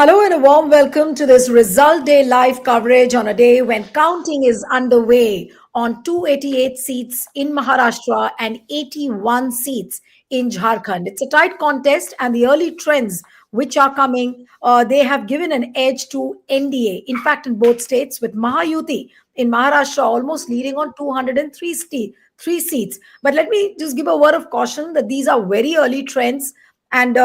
Hello and a warm welcome to this Result Day live coverage on a day when counting is underway on 288 seats in Maharashtra and 81 seats in Jharkhand. It's a tight contest, and the early trends which are coming, they have given an edge to NDA. In fact, in both states, with Mahayuti in Maharashtra almost leading on 203 three seats. But let me just give a word of caution that these are very early trends, and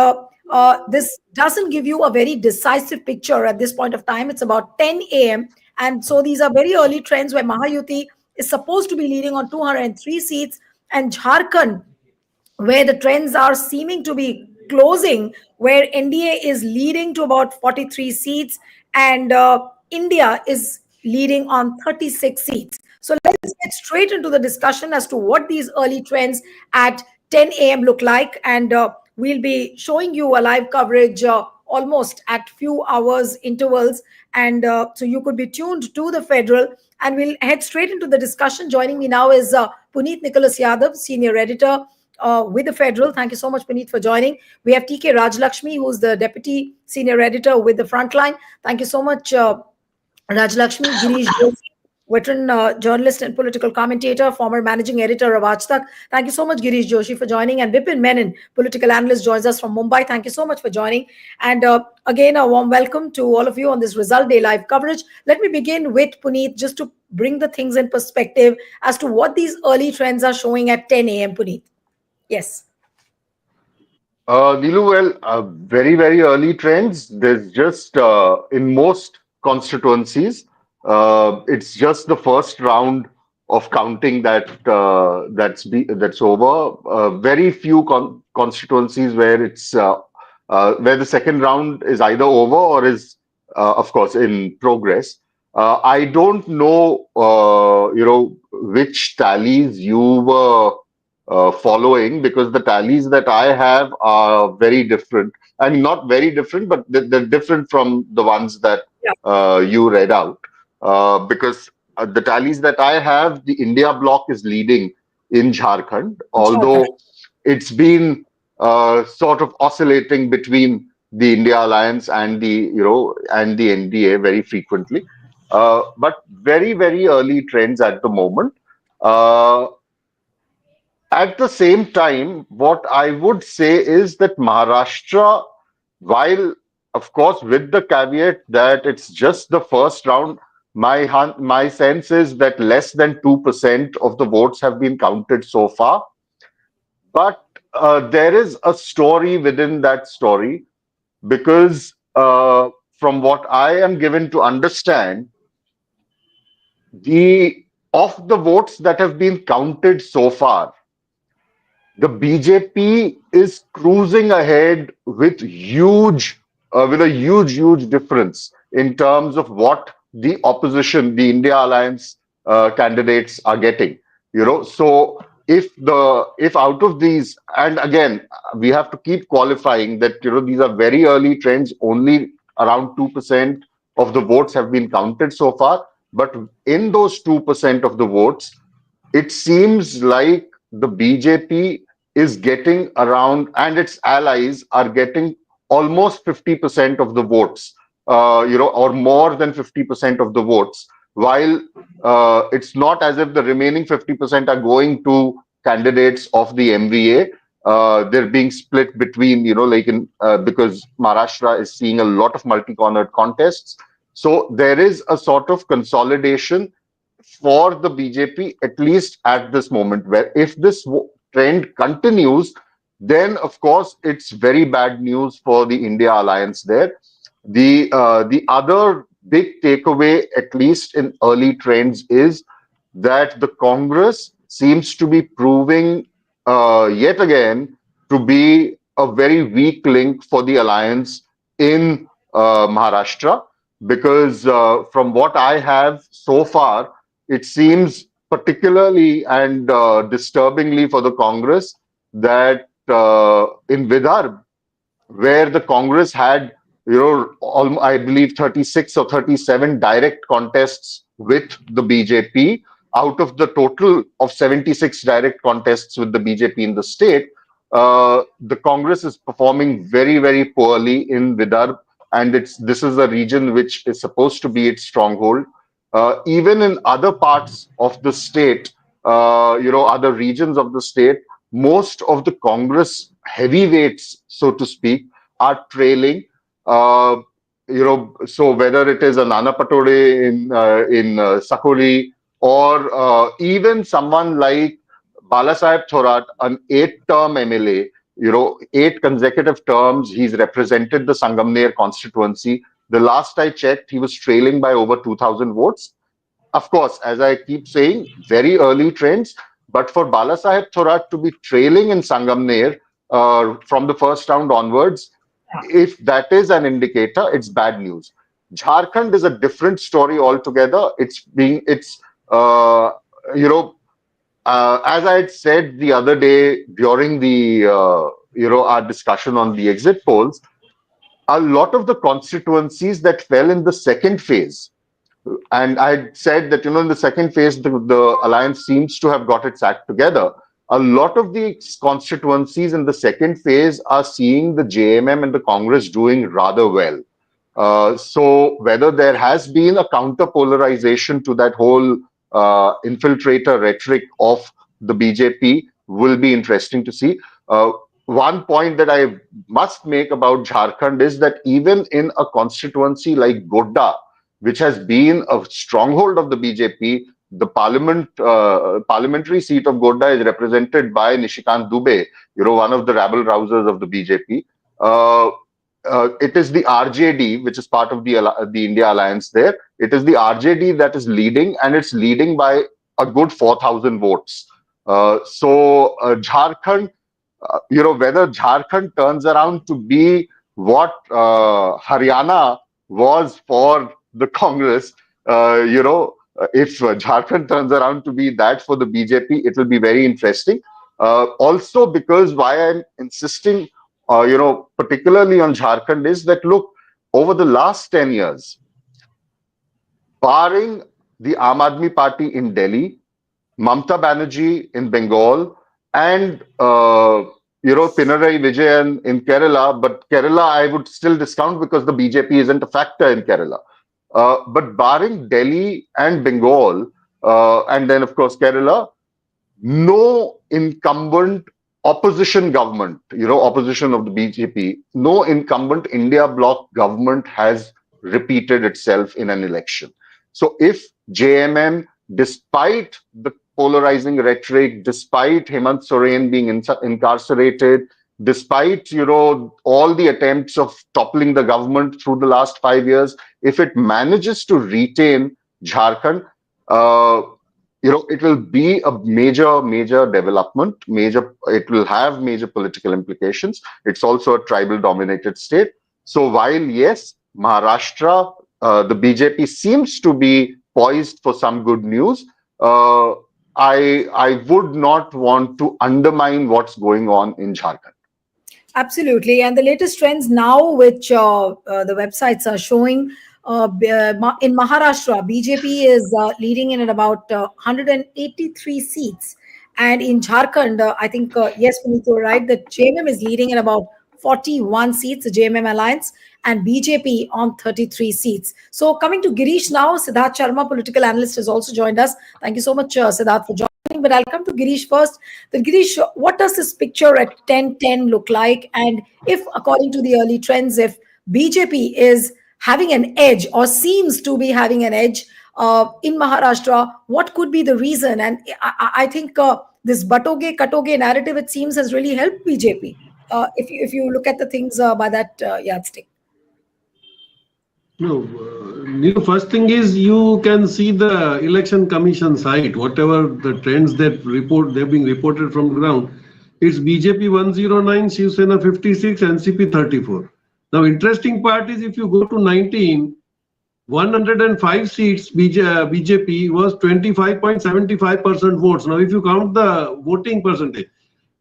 this doesn't give you a very decisive picture at this point of time. It's about 10 a.m. And so these are very early trends where Mahayuti is supposed to be leading on 203 seats, and Jharkhand, where the trends are seeming to be closing, where NDA is leading to about 43 seats, and India is leading on 36 seats. So let's get straight into the discussion as to what these early trends at 10 a.m. look like. And we'll be showing you a live coverage almost at few hours intervals. And so you could be tuned to the Federal. And we'll head straight into the discussion. Joining me now is Puneet Nicholas Yadav, senior editor with the Federal. Thank you so much, Puneet, for joining. We have TK Rajlakshmi, who's the deputy senior editor with the Frontline. Thank you so much, Rajlakshmi. Girish Joshi, veteran journalist and political commentator, former managing editor of Aaj Tak. Thank you so much, Girish Joshi, for joining. And Vipin Menon, political analyst, joins us from Mumbai. Thank you so much for joining. And again, a warm welcome to all of you on this Result Day live coverage. Let me begin with Puneet, just to bring the things in perspective as to what these early trends are showing at 10 a.m., Puneet. Yes. Nilu, well, very, very early trends. There's just in most constituencies, it's just the first round of counting that's over. Very few constituencies where it's where the second round is either over or is, of course, in progress. I don't know, which tallies you were following, because the tallies that I have are very different. I mean, not very different, but they're different from the ones that you read out. Because the tallies that I have, the India bloc is leading in Jharkhand, Jharkhand. although it's been sort of oscillating between the India Alliance and the NDA very frequently. But very, very early trends at the moment. Uh, at the same time, what I would say is that Maharashtra, while of course with the caveat that it's just the first round, my sense is that less than 2% of the votes have been counted so far. But there is a story within that story, because from what I am given to understand, the of the votes that have been counted so far, the BJP is cruising ahead with a huge difference in terms of what the opposition, the India Alliance candidates are getting. So if out of these, and again, we have to keep qualifying that these are very early trends. Only around 2% of the votes have been counted so far, but in those 2% of the votes, it seems like the BJP is getting around, and its allies are getting almost 50% of the votes, or more than 50% of the votes, while it's not as if the remaining 50% are going to candidates of the MVA. They're being split between, because Maharashtra is seeing a lot of multi-cornered contests. So there is a sort of consolidation for the BJP, at least at this moment, where if this trend continues, then of course it's very bad news for the India Alliance there. The other big takeaway, at least in early trends, is that the Congress seems to be proving yet again to be a very weak link for the alliance in Maharashtra, because from what I have so far, it seems particularly and disturbingly for the Congress that in Vidarbha, where the Congress had, I believe 36 or 37 direct contests with the BJP, out of the total of 76 direct contests with the BJP in the state, the Congress is performing very, very poorly in Vidarbha and this is a region which is supposed to be its stronghold. Even in other parts of the state, other regions of the state, most of the Congress heavyweights, so to speak, are trailing. Uh, so whether it is a Nana Patode in Sakoli, or even someone like Balasaheb Thorat, an 8-term MLA, 8 consecutive terms, he's represented the Sangamner constituency. The last I checked, he was trailing by over 2,000 votes. Of course, as I keep saying, very early trends. But for Balasaheb Thorat to be trailing in Sangamner from the first round onwards, if that is an indicator, it's bad news. Jharkhand is a different story altogether. It's you know as I had said the other day during the our discussion on the exit polls, a lot of the constituencies that fell in the second phase, and I had said that in the second phase the alliance seems to have got its act together. A lot of the constituencies in the second phase are seeing the JMM and the Congress doing rather well. So whether there has been a counter polarization to that whole infiltrator rhetoric of the BJP will be interesting to see. One point that I must make about Jharkhand is that even in a constituency like Godda, which has been a stronghold of the BJP, the parliamentary seat of Godda is represented by Nishikant Dubey, one of the rabble rousers of the BJP. It is the RJD, which is part of the India Alliance there. It is the RJD that is leading, and it's leading by a good 4,000 votes. Jharkhand, whether Jharkhand turns around to be what Haryana was for the Congress, if Jharkhand turns around to be that for the BJP, it will be very interesting. Also, because why I'm insisting, particularly on Jharkhand is that, look, over the last 10 years, barring the Aam Aadmi Party in Delhi, Mamta Banerjee in Bengal, and Pinarayi Vijayan in Kerala, but Kerala I would still discount because the BJP isn't a factor in Kerala. But barring Delhi and Bengal, and then of course Kerala, no incumbent opposition government, opposition of the BJP, no incumbent India bloc government has repeated itself in an election. So if JMM, despite the polarizing rhetoric, despite Hemant Soren being incarcerated, despite all the attempts of toppling the government through the last 5 years, if it manages to retain Jharkhand, it will be a major development. It will have major political implications. It's also a tribal-dominated state. So while yes, Maharashtra, the BJP seems to be poised for some good news, I would not want to undermine what's going on in Jharkhand. Absolutely. And the latest trends now, which the websites are showing, in Maharashtra, BJP is leading in at about 183 seats. And in Jharkhand, I think, yes, Puneet, you're right, that JMM is leading in about 41 seats, the JMM Alliance, and BJP on 33 seats. So coming to Girish now, Siddharth Sharma, political analyst, has also joined us. Thank you so much, Siddharth, for joining. But I'll come to Girish first. But Girish, what does this picture at 10-10 look like? And if, according to the early trends, if BJP is having an edge or seems to be having an edge in Maharashtra, what could be the reason? And I think this Batoge Katoge narrative, it seems, has really helped BJP. If you look at the things by that yardstick. No, first thing is you can see the election commission site, whatever the trends that they're being reported from ground. It's BJP 109, Shiv Sena 56, NCP 34. Now, interesting part is if you go to 19, 105 seats, BJP was 25.75% votes. Now, if you count the voting percentage,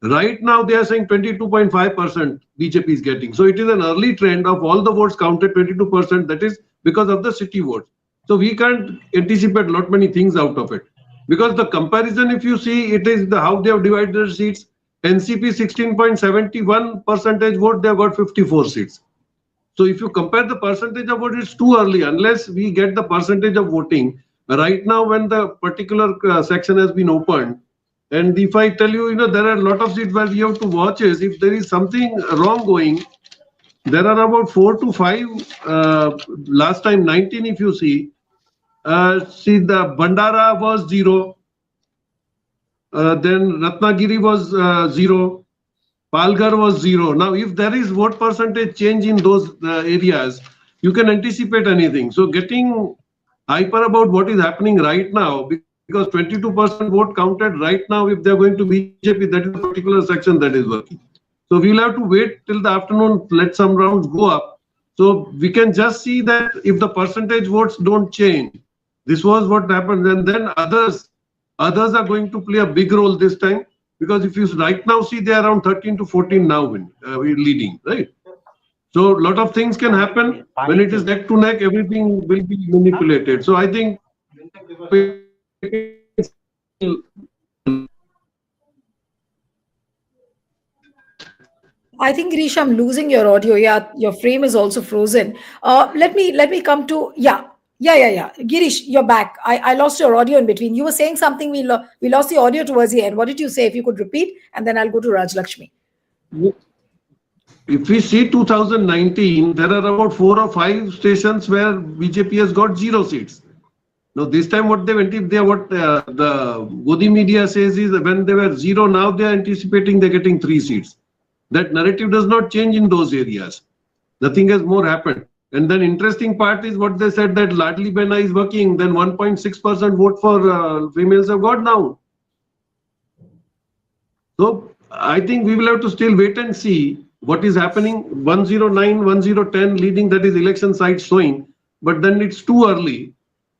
right now they are saying 22.5% BJP is getting. So it is an early trend of all the votes counted 22%. That is because of the city votes. So we can't anticipate lot many things out of it. Because the comparison, if you see, it is how they have divided their seats. NCP 16.71% vote, they have got 54 seats. So if you compare the percentage of vote, it's too early unless we get the percentage of voting. Right now, when the particular section has been opened, and if I tell you, there are a lot of seats where you have to watch is if there is something wrong going. There are about 4 to 5. Last time 19, if you see the Bandara was 0. Then Ratnagiri was 0. Palghar was 0. Now, if there is vote percentage change in those areas, you can anticipate anything. So, getting hyper about what is happening right now, because 22% vote counted right now, if they are going to BJP, that is a particular section that is working. So, we will have to wait till the afternoon, let some rounds go up. So, we can just see that if the percentage votes don't change, this was what happened, and then others are going to play a big role this time, because if you right now see they are around 13 to 14 now we're leading, right? So a lot of things can happen when it is neck to neck. Everything will be manipulated. So I think I think Girish, I'm losing your audio. Yeah, your frame is also frozen. Let me come to yeah. Girish, you're back. I lost your audio in between. You were saying something. We lost the audio towards the end. What did you say? If you could repeat, and then I'll go to Raj Lakshmi. if we see 2019, there are about 4 or 5 stations where BJP has got 0 seats. Now this time what they went, if they what the Godi media says is when they were 0, now they are anticipating they're getting 3 seats. That narrative does not change in those areas. Nothing has more happened. And then interesting part is what they said that Ladli Behna is working. Then 1.6% vote for females have got now. So I think we will have to still wait and see what is happening. 109, 1010 leading, that is election site showing. But then it's too early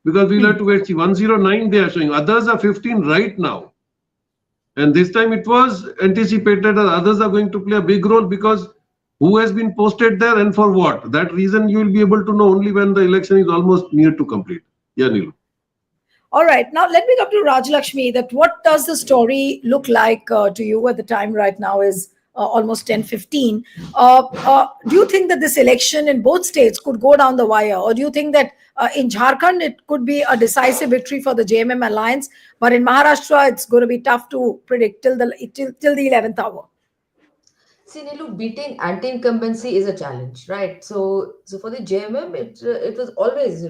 because we will have to wait. See, 109 they are showing. Others are 15 right now. And this time it was anticipated that others are going to play a big role because who has been posted there and for what. That reason you will be able to know only when the election is almost near to complete. Yeah, Neelu. All right. Now, let me come to Raj Lakshmi. That what does the story look like to you at the time right now is almost 10:15. Do you think that this election in both states could go down the wire? Or do you think that in Jharkhand, it could be a decisive victory for the JMM alliance? But in Maharashtra, it's going to be tough to predict till the 11th hour. See, Nilu, beating anti-incumbency is a challenge, right? So for the JMM, it was always,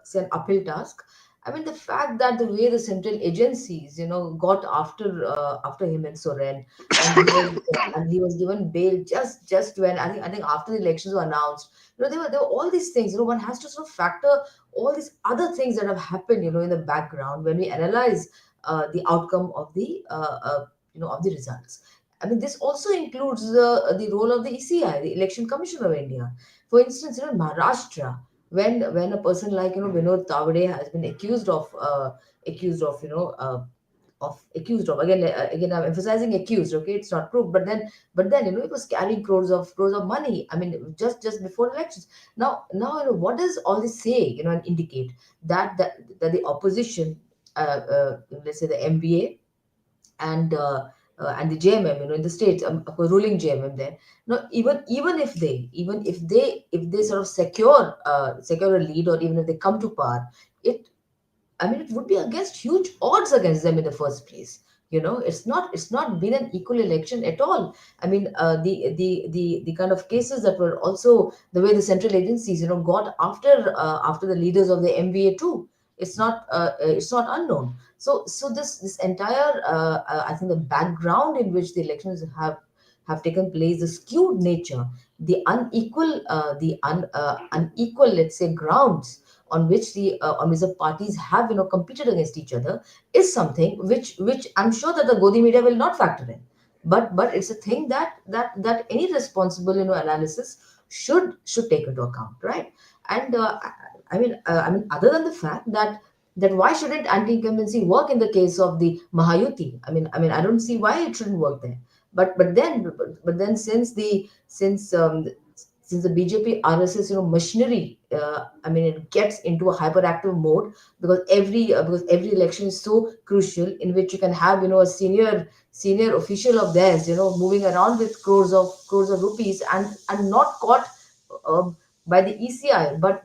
say an uphill task. I mean, the fact that the way the central agencies, got after him and Soren, and he was given bail just when I think after the elections were announced. There were all these things. One has to sort of factor all these other things that have happened, in the background when we analyze the outcome of the results. I mean, this also includes the role of the ECI, the Election Commission of India. For instance, in Maharashtra, when a person like Vinod Tavade has been accused of again I'm emphasizing accused, okay, it's not proved, but then it was carrying crores of money. I mean, just before elections. Now what does all this say, and indicate that the opposition, let's say the MBA and the JMM, in the states, ruling JMM there. Now, even if they sort of secure a lead, or even if they come to power, it I mean, it would be against huge odds against them in the first place. It's not been an equal election at all. I mean, the kind of cases that were also the way the central agencies, got after the leaders of the MBA too. It's not unknown. So this entire I think the background in which the elections have taken place, the skewed nature, the unequal, let's say, grounds on which the parties have competed against each other, is something which I'm sure that the Godi media will not factor in. But it's a thing that any responsible analysis should take into account, right? And I mean, other than the fact that why shouldn't anti-incumbency work in the case of the Mahayuti? I mean, I don't see why it shouldn't work there. But then since the BJP RSS machinery, I mean, it gets into a hyperactive mode because every election is so crucial, in which you can have a senior official of theirs moving around with crores of rupees and not caught by the ECI, but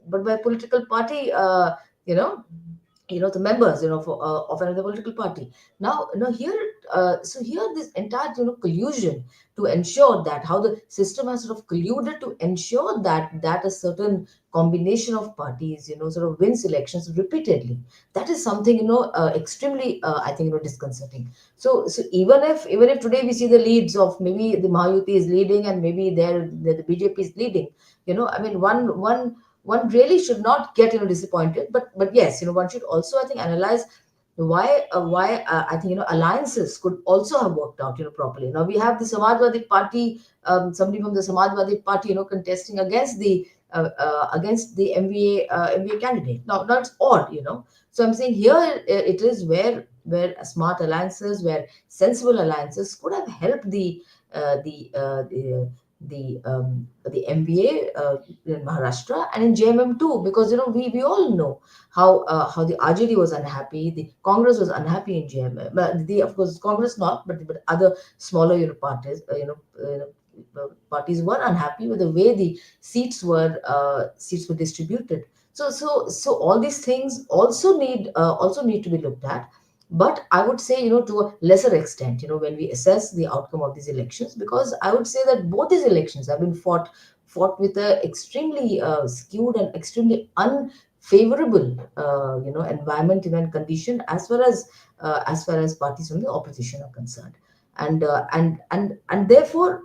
by political party, you know, the members, of another political party. Now here, so here this entire, collusion to ensure that, how the system has sort of colluded to ensure that a certain combination of parties, sort of wins elections repeatedly. That is something, extremely, I think, disconcerting. So even if today we see the leads of, maybe the Mahayuti is leading, and maybe the BJP is leading, I mean, one really should not get, disappointed. But yes, one should also, I think, analyze why I think, alliances could also have worked out, properly. Now we have the Samajwadi Party, somebody from the Samajwadi Party, contesting against the MVA candidate. Now it's odd, so I'm saying here, it is where smart alliances, where sensible alliances could have helped the MBA in Maharashtra and in JMM too, because we all know how the RJD was unhappy, the Congress was unhappy in JMM. But the of course Congress not, but other smaller, parties, parties were unhappy with the way the seats were distributed. So all these things also need to be looked at. But I would say, to a lesser extent, when we assess the outcome of these elections, because I would say that both these elections have been fought with a extremely skewed and extremely unfavorable, environment, and condition, as far as parties from the opposition are concerned. And therefore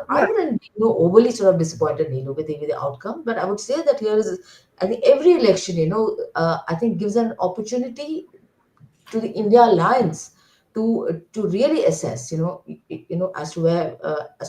I Yeah. wouldn't be, overly sort of disappointed, with the outcome. But I would say that here is, I think, every election, I think, gives an opportunity to the India Alliance to really assess, as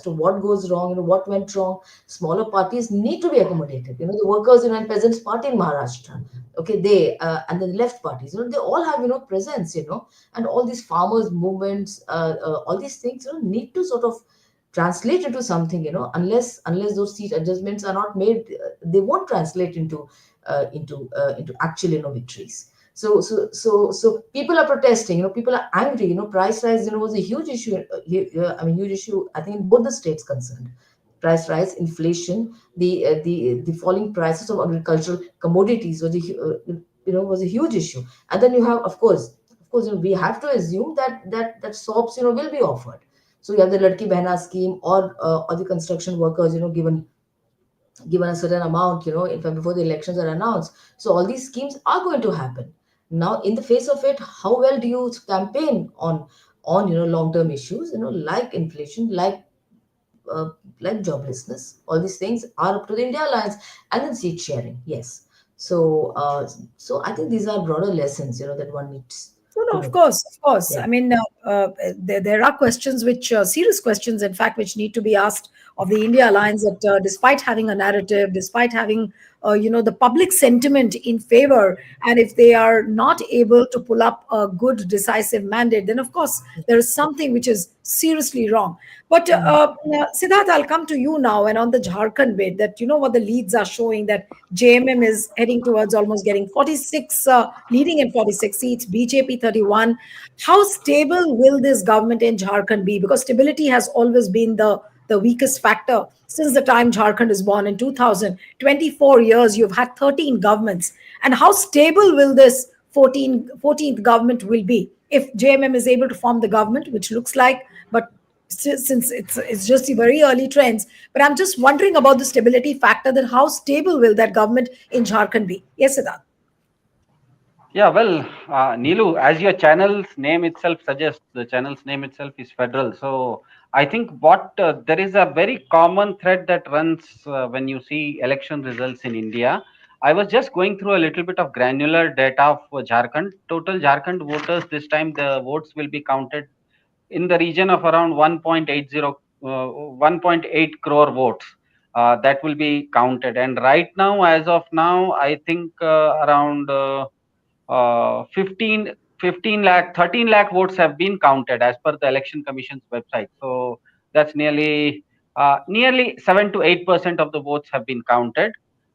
to what goes wrong, what went wrong. Smaller parties need to be accommodated. The Workers, and Peasants Party in Maharashtra, okay, they and the left parties, they all have, presence, and all these farmers movements, all these things, need to sort of translate into something, unless those seat adjustments are not made, they won't translate into actual, victories. So people are protesting, people are angry. Price rise, was a huge issue. I mean, huge issue, I think, in both the states concerned. Price rise, inflation, the falling prices of agricultural commodities was a huge issue. And then you have, of course, we have to assume that soaps, will be offered. So you have the Ladki Behna scheme, or the construction workers, given a certain amount, in fact, before the elections are announced. So all these schemes are going to happen. Now, in the face of it, how well do you campaign on long-term issues, like inflation, uh, like joblessness? All these things are up to the India Alliance. And then seat sharing, yes. So I think these are broader lessons, that one needs No, to no, of know. course, of course. Yeah. I mean, there are questions which, serious questions, in fact, which need to be asked of the India Alliance. That despite having a narrative, despite having, the public sentiment in favor, and if they are not able to pull up a good, decisive mandate, then of course there is something which is seriously wrong. But Mm. Siddharth, I'll come to you now, and on the Jharkhand bit, that what the leads are showing, that JMM is heading towards almost getting 46, leading in 46 seats, BJP 31. How stable will this government in Jharkhand be? Because stability has always been the weakest factor since the time Jharkhand is born in 2000. 24 years, you've had 13 governments. And how stable will this 14th government will be if JMM is able to form the government, which looks like, but since it's just the very early trends. But I'm just wondering about the stability factor, that how stable will that government in Jharkhand be? Yes, Siddharth. Yeah, well, Neelu, as your channel's name itself suggests, the channel's name itself is federal. So I think what there is a very common thread that runs when you see election results in India. I was just going through a little bit of granular data of Jharkhand. Total Jharkhand voters this time, the votes will be counted in the region of around 1.8 crore votes. That will be counted. And right now, as of now, I think around 15 lakh, 13 lakh votes have been counted as per the election commission's website. So that's nearly 7 to 8% of the votes have been counted.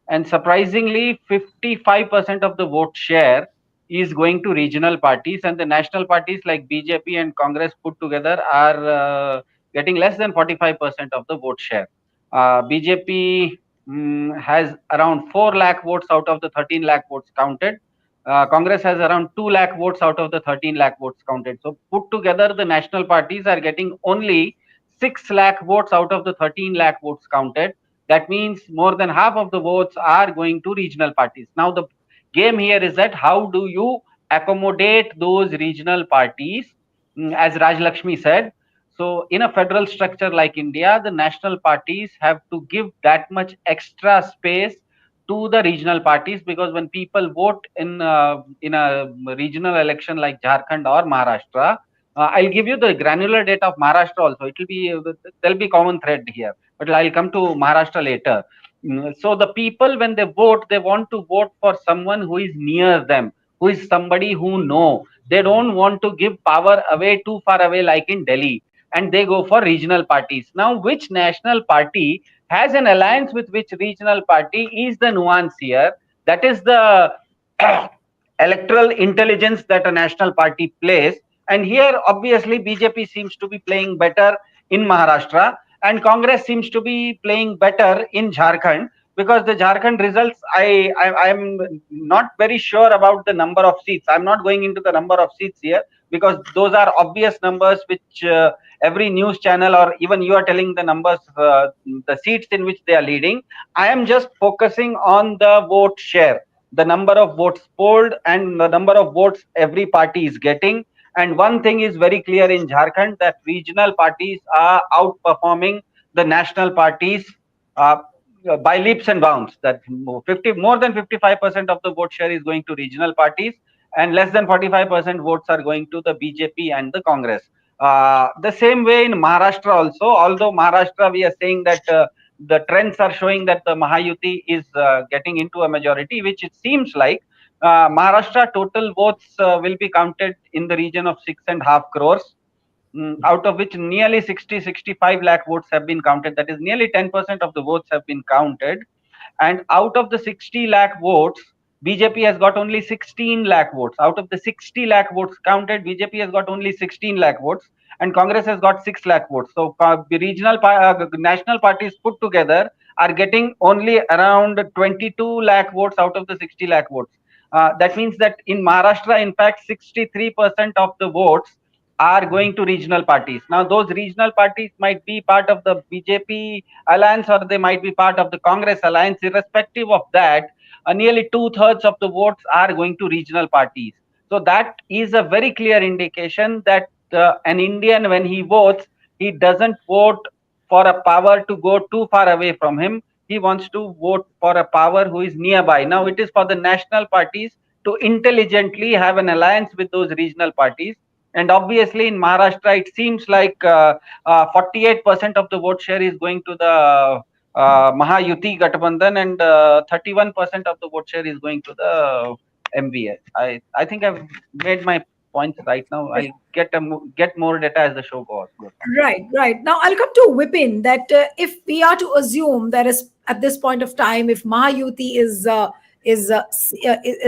And surprisingly, 55% of the vote share is going to regional parties, and the national parties like BJP and Congress put together are getting less than 45% of the vote share. BJP has around 4 lakh votes out of the 13 lakh votes counted. Congress has around 2 lakh votes out of the 13 lakh votes counted. So put together, the national parties are getting only 6 lakh votes out of the 13 lakh votes counted. That means more than half of the votes are going to regional parties. Now the game here is that how do you accommodate those regional parties? As Raj Lakshmi said, so in a federal structure like India, the national parties have to give that much extra space to the regional parties, because when people vote in a regional election like Jharkhand or Maharashtra, I'll give you the granular data of Maharashtra also. It will be there'll be common thread here, but I'll come to Maharashtra later. So the people, when they vote, they want to vote for someone who is near them, who is somebody who know. They don't want to give power away too far away like in Delhi, and they go for regional parties. Now, which national party has an alliance with which regional party is the nuance here. That is the electoral intelligence that a national party plays. And here, obviously, BJP seems to be playing better in Maharashtra, and Congress seems to be playing better in Jharkhand, because the Jharkhand results, I am not very sure about the number of seats. I'm not going into the number of seats here, because those are obvious numbers which every news channel or even you are telling the numbers, the seats in which they are leading. I am just focusing on the vote share, the number of votes polled and the number of votes every party is getting. And one thing is very clear in Jharkhand, that regional parties are outperforming the national parties uh, by leaps and bounds. That 50 more than 55% of the vote share is going to regional parties, and less than 45% votes are going to the BJP and the Congress. The same way in Maharashtra also, although Maharashtra we are saying that the trends are showing that the Mahayuti is getting into a majority, which it seems like. Maharashtra total votes will be counted in the region of 6.5 crores, out of which nearly 65 lakh votes have been counted. That is nearly 10% of the votes have been counted. And out of the 60 lakh votes, BJP has got only 16 lakh votes. Out of the 60 lakh votes counted, BJP has got only 16 lakh votes, and Congress has got 6 lakh votes. So the national parties put together are getting only around 22 lakh votes out of the 60 lakh votes. That means that in Maharashtra, in fact, 63% of the votes are going to regional parties. Now, those regional parties might be part of the BJP alliance, or they might be part of the Congress alliance. Irrespective of that, nearly two-thirds of the votes are going to regional parties. So that is a very clear indication that an Indian, when he votes, he doesn't vote for a power to go too far away from him. He wants to vote for a power who is nearby. Now, it is for the national parties to intelligently have an alliance with those regional parties. And obviously, in Maharashtra, it seems like 48% of the vote share is going to the Mahayuti Gathbandhan, and 31% of the vote share is going to the MVA. I think I've made my points right now. I'll get more data as the show goes on. Right, right. Now I'll come to Vipin that if we are to assume that is at this point of time, if Mahayuti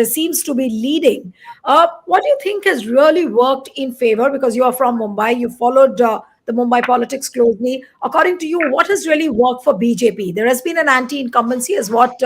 seems to be leading, what do you think has really worked in favor? Because you are from Mumbai, you followed the Mumbai politics closely. According to you, what has really worked for BJP? There has been an anti-incumbency, as what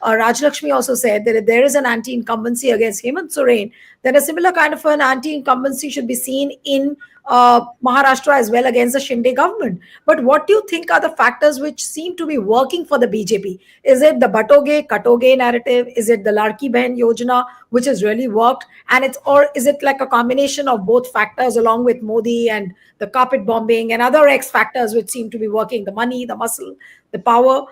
Raj Lakshmi also said, that if there is an anti-incumbency against Hemant Soren, then a similar kind of an anti-incumbency should be seen in Maharashtra as well against the Shinde government. But what do you think are the factors which seem to be working for the BJP? Is it the Batoge, Katoge narrative? Is it the Larki Behan Yojana, which has really worked? And or is it like a combination of both factors along with Modi and the carpet bombing and other X factors which seem to be working, the money, the muscle, the power?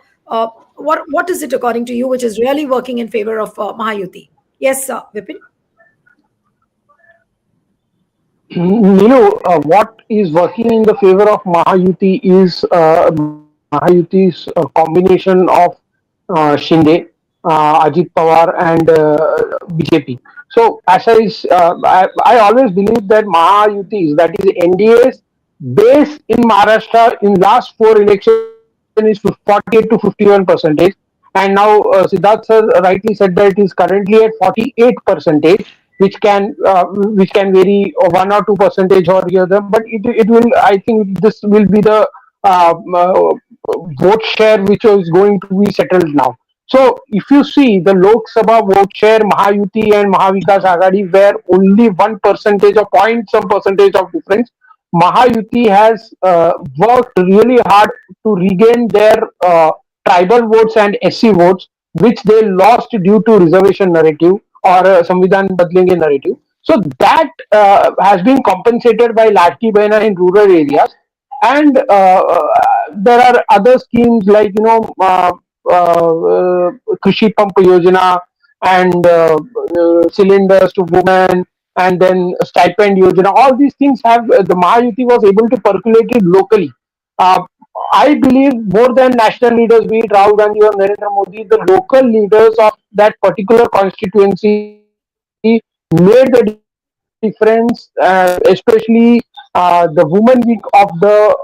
What is it according to you which is really working in favor of Mahayuti? Yes, Vipin. What is working in the favor of Mahayuti is Mahayuti's combination of Shinde, Ajit Pawar, and BJP. So, I always believe that Mahayuti, that is NDA's base in Maharashtra in last four elections is 48 to 51%. And now Siddharth sir rightly said that it is currently at 48%, which can vary 1 or 2 percentage or the other, but it will, I think this will be the vote share which is going to be settled now. So if you see the Lok Sabha vote share, Mahayuti and Mahavikas Agadi were only 1% or point some percentage of difference. Mahayuti has worked really hard to regain their tribal votes and SC votes, which they lost due to reservation narrative or Samvidhan Badlenge narrative. So that has been compensated by Latki Behna in rural areas, and there are other schemes like Krishi Pump Yojana and cylinders to women, and then stipend Yojana. All these things have the Mahayuti was able to percolate it locally. Uh, I believe more than national leaders, be it Rahul Gandhi or Narendra Modi, the local leaders of that particular constituency made the difference, especially the women wing of the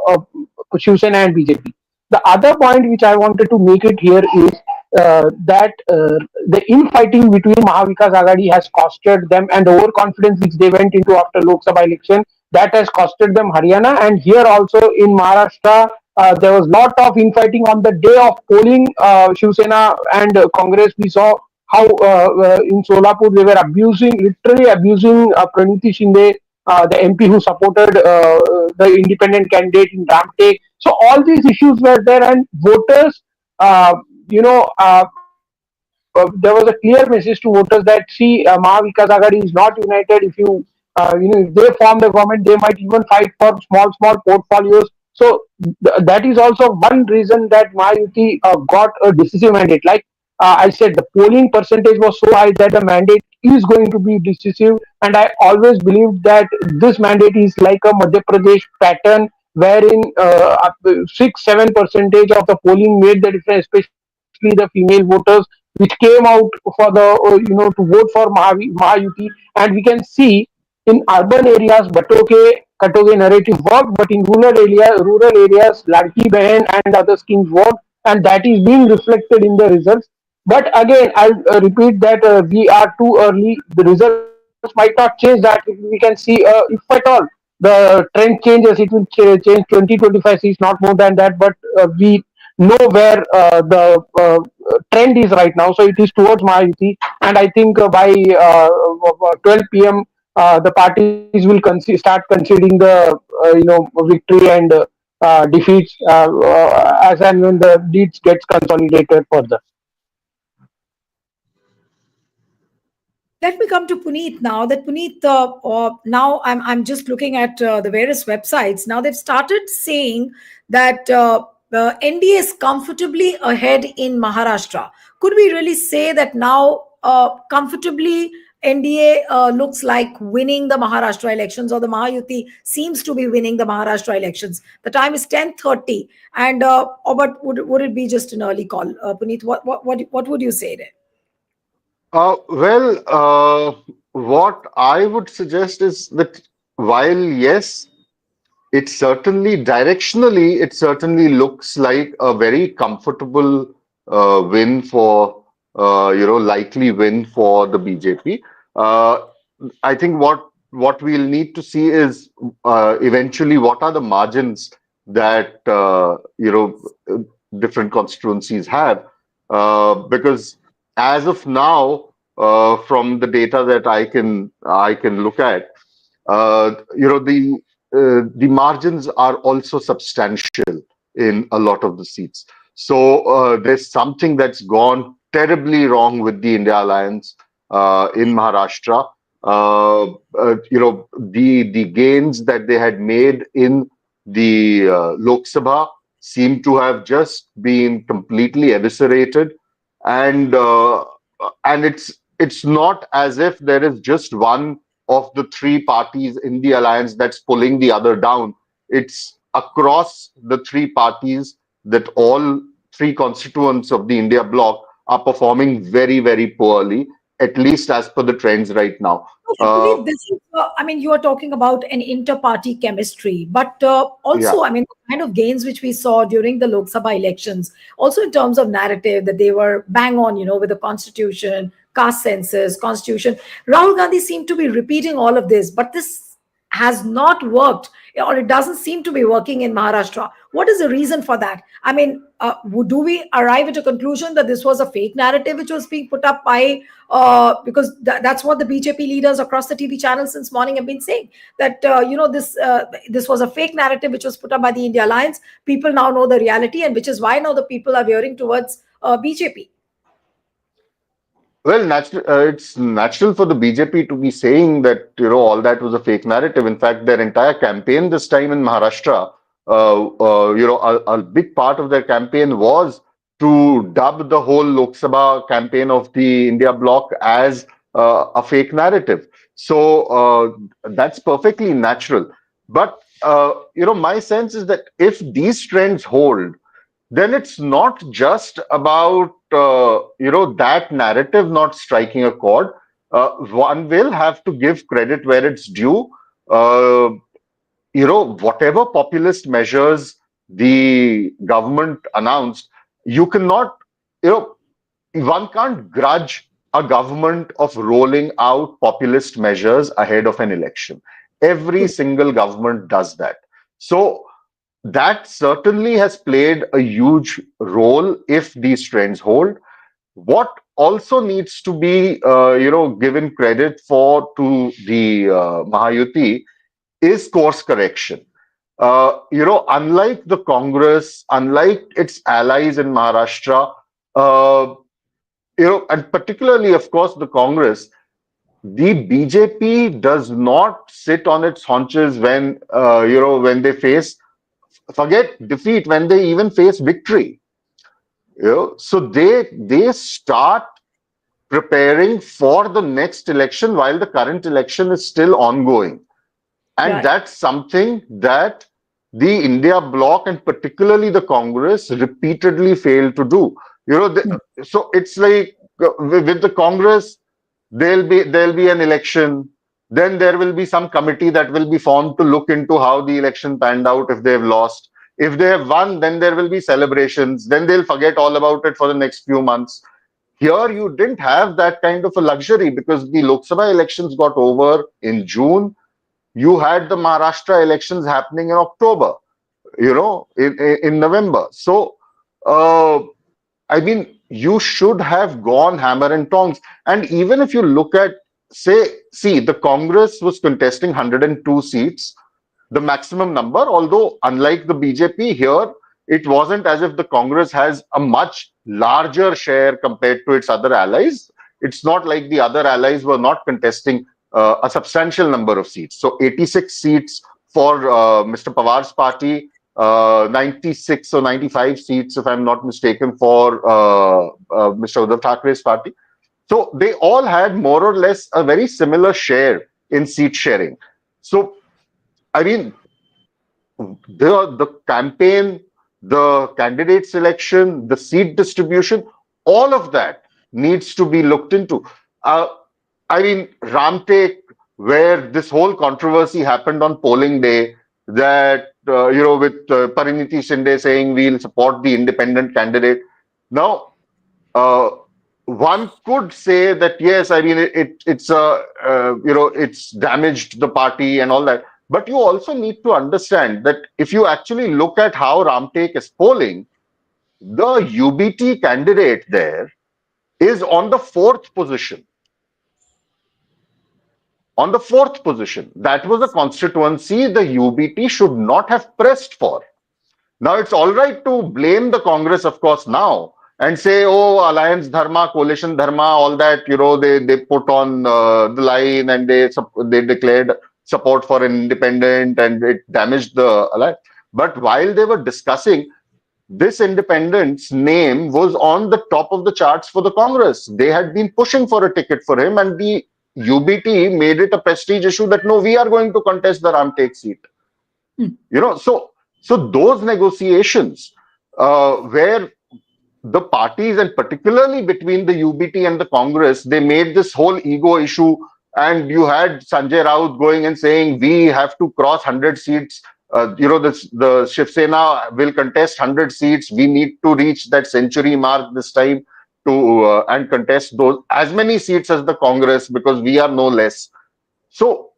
Shiv Sena and BJP. The other point which I wanted to make it here is that the infighting between Mahavikas Agadi has costed them, and the overconfidence which they went into after Lok Sabha election, that has costed them Haryana. And here also in Maharashtra, there was lot of infighting on the day of polling. Shiv Sena and Congress, we saw how in Solapur they were abusing, literally abusing Praniti Shinde, the MP who supported the independent candidate in Ramtek. So all these issues were there, and voters, there was a clear message to voters that see, Mahavikas Agadi is not united. If they form the government, they might even fight for small portfolios. So that is also one reason that Mahayuti got a decisive mandate. Like I said, the polling percentage was so high that the mandate is going to be decisive. And I always believed that this mandate is like a Madhya Pradesh pattern, wherein 6-7% of the polling made the difference, especially the female voters, which came out for the to vote for Mahayuti. And we can see in urban areas, Batoke Katoge narrative worked, but in rural areas, Ladki Behan and other schemes worked, and that is being reflected in the results. But again, I'll repeat that we are too early. The results might not change that. We can see, if at all, the trend changes, it will change 20-25 seats, not more than that. But we know where the trend is right now. So it is towards Mahayuti, and I think by 12 p.m. The parties will start considering the victory and defeats as and when the leads gets consolidated further. Let me come to Puneet now. That Puneet, now I'm just looking at the various websites. Now they've started saying that the NDA is comfortably ahead in Maharashtra. Could we really say that now comfortably NDA looks like winning the Maharashtra elections, or the Mahayuti seems to be winning the Maharashtra elections? The time is 10:30, and or but would it be just an early call, Puneet? What would you say there? What I would suggest is that while yes, it certainly directionally, it certainly looks like a very comfortable win for likely win for the BJP. Uh, I think what we'll need to see is eventually what are the margins that different constituencies have, because as of now, from the data that I can look at, the margins are also substantial in a lot of the seats. So there's something that's gone terribly wrong with the India Alliance in Maharashtra. The gains that they had made in the Lok Sabha seem to have just been completely eviscerated, and it's not as if there is just one of the three parties in the alliance that's pulling the other down. It's across the three parties that all three constituents of the India bloc are performing very, very poorly, at least as per the trends right now. Okay, Uh, Puneet, this is, I mean, you are talking about an inter-party chemistry, but yeah. also, I mean, the kind of gains which we saw during the Lok Sabha elections, also in terms of narrative, that they were bang on, with the constitution, caste census, constitution. Rahul Gandhi seemed to be repeating all of this, but this has not worked, or it doesn't seem to be working in Maharashtra. What is the reason for that? I mean, do we arrive at a conclusion that this was a fake narrative which was being put up by, because that's what the BJP leaders across the TV channels since morning have been saying, that this was a fake narrative which was put up by the India Alliance. People now know the reality, and which is why now the people are veering towards BJP. Well, it's natural for the BJP to be saying that all that was a fake narrative. In fact, their entire campaign this time in Maharashtra, a big part of their campaign was to dub the whole Lok Sabha campaign of the India bloc as a fake narrative. So that's perfectly natural. But my sense is that if these trends hold, then it's not just about that narrative not striking a chord. One will have to give credit where it's due. Uh, Whatever populist measures the government announced, you cannot, you know, one can't grudge a government of rolling out populist measures ahead of an election. Every True. single government does that. So that certainly has played a huge role if these trends hold. What also needs to be, given credit for to the Mahayuti is course correction. Unlike the Congress, unlike its allies in Maharashtra, uh, and particularly, of course, the Congress, the BJP does not sit on its haunches when they face, forget defeat, when they even face victory. So they start preparing for the next election while the current election is still ongoing. And Right. that's something that the India bloc and particularly the Congress repeatedly failed to do. So it's like with the Congress, there'll be an election, then there will be some committee that will be formed to look into how the election panned out if they've lost. If they have won, then there will be celebrations, then they'll forget all about it for the next few months. Here you didn't have that kind of a luxury because the Lok Sabha elections got over in June. You had the Maharashtra elections happening in October, in November. So uh, I mean, you should have gone hammer and tongs. And even if you look at, see, the Congress was contesting 102 seats, the maximum number, although unlike the BJP here, it wasn't as if the Congress has a much larger share compared to its other allies. It's not like the other allies were not contesting a substantial number of seats. So 86 seats for Mr. Pawar's party, 96 or 95 seats, if I'm not mistaken, for Mr. Uddhav Thackeray's party. So they all had more or less a very similar share in seat sharing. So, I mean, the campaign, the candidate selection, the seat distribution, all of that needs to be looked into. Uh, I mean, Ramtek, where this whole controversy happened on polling day, that with Pariniti Shinde saying we'll support the independent candidate. Now, uh, one could say that yes, I mean it's damaged the party and all that. But you also need to understand that if you actually look at how Ramtek is polling, the UBT candidate there is on the fourth position. On the fourth position, that was a constituency the UBT should not have pressed for. Now, it's all right to blame the Congress, of course, now and say, oh, alliance dharma, coalition dharma, all that, they put on the line and they declared support for an independent and it damaged the alliance. But while they were discussing, this independent's name was on the top of the charts for the Congress. They had been pushing for a ticket for him, and the UBT made it a prestige issue that no, we are going to contest the Ramtek seat. So those negotiations where the parties, and particularly between the UBT and the Congress, they made this whole ego issue. And you had Sanjay Raut going and saying, we have to cross 100 seats. The Shiv Sena will contest 100 seats. We need to reach that century mark this time to and contest those as many seats as the Congress because we are no less. So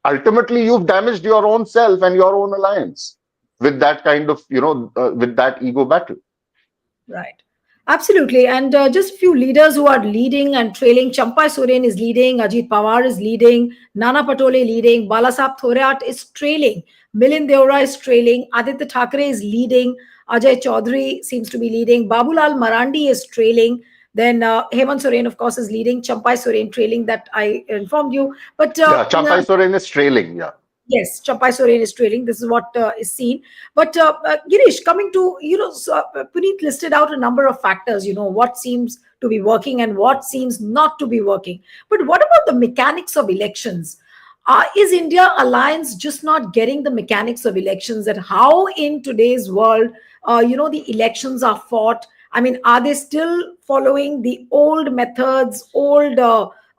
ultimately you've damaged your own self and your own alliance with that kind of, with that ego battle. Right. Absolutely. And just few leaders who are leading and trailing. Champai Soren is leading. Ajit Pawar is leading. Nana Patole leading. Balasab Thorat is trailing. Milind Deora is trailing. Aditya Thackeray is leading. Ajay Chaudhary seems to be leading. Babulal Marandi is trailing. Then Hemant Soren, of course, is leading. Champai Soren trailing, that I informed you. But Yeah, Champai Soren is trailing. Yeah. yes, Champai Soren is trailing. This is what is seen. But Girish, coming to, Puneet listed out a number of factors, what seems to be working and what seems not to be working. But what about the mechanics of elections? Is India Alliance just not getting the mechanics of elections, that how in today's world, the elections are fought? I mean, are they still following the old methods, old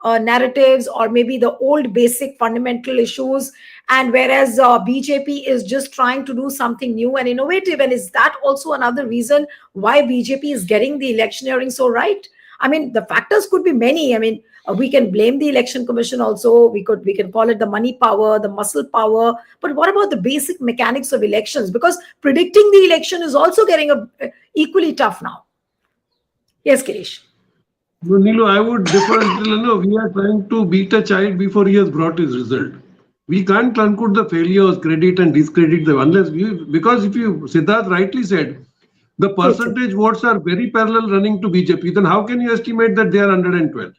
narratives, or maybe the old basic fundamental issues? And whereas BJP is just trying to do something new and innovative. And is that also another reason why BJP is getting the electioneering so right? I mean, the factors could be many. I mean, we can blame the election commission also. We can call it the money power, the muscle power. But what about the basic mechanics of elections? Because predicting the election is also getting equally tough now. Yes, Kirish. No, Nilu, I would differ a little. No, we are trying to beat a child before he has brought his result. We can't conclude the failures, credit and discredit them unless we, because if you, Siddharth rightly said, the True, true. percentage votes are very parallel running to BJP. Then how can you estimate that they are 112?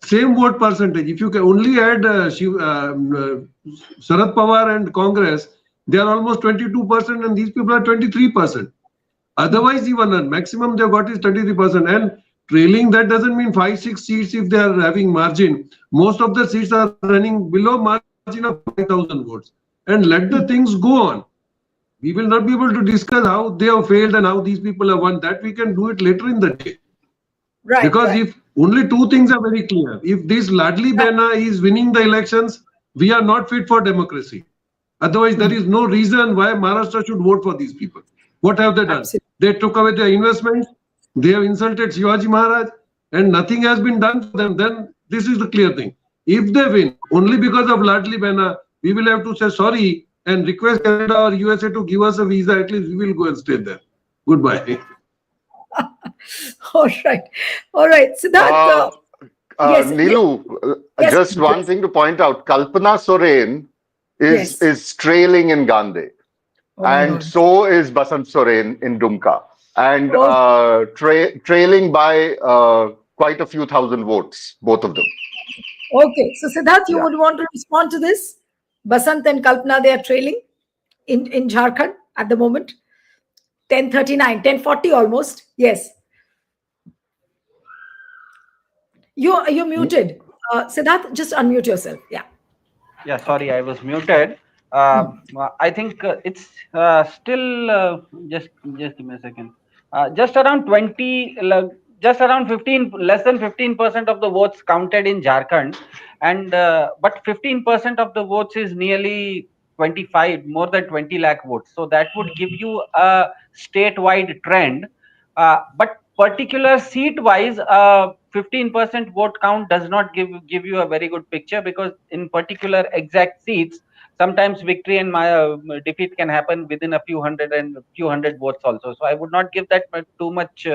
Same vote percentage. If you can only add Sharad Pawar and Congress, they are almost 22%, and these people are 23%. Otherwise, even a maximum they've got is 23%. And trailing, that doesn't mean 5-6 seats if they are having margin. Most of the seats are running below margin of 5,000 votes. And let the things go on. We will not be able to discuss how they have failed and how these people have won. That we can do it later in the day. Right, Because right. if only two things are very clear. If this Ladli Behna is winning the elections, we are not fit for democracy. Otherwise, there is no reason why Maharashtra should vote for these people. What have they done? Absolutely. They took away their investments, they have insulted Shivaji Maharaj, and nothing has been done for them. Then this is the clear thing. If they win only because of Ladli Behna, we will have to say sorry and request Canada or USA to give us a visa. At least we will go and stay there. Goodbye. All right. All right. Siddharth, Uh, yes, yes, Nilu, yes, just one yes, thing to point out: Kalpana Soren is yes. is trailing in Gandhi, Oh my and God. so is Basant Soren in Dumka, and Oh, trailing by quite a few thousand votes, both of them. okay. So, Siddharth, you Yeah. would want to respond to this? Basant and Kalpana, they are trailing in Jharkhand at the moment. 10:39, 10:40 almost. Yes. You're muted. Siddharth, just unmute yourself. Yeah. Yeah, sorry, I was muted. I think it's still just give me a second. Just around 20, just around 15, less than 15% of the votes counted in Jharkhand, and but 15% of the votes is nearly 25, more than 20 lakh votes. So that would give you a statewide trend. But particular seat wise, 15% vote count does not give you a very good picture, because in particular exact seats, sometimes victory and defeat can happen within a few hundred votes also. So I would not give that too much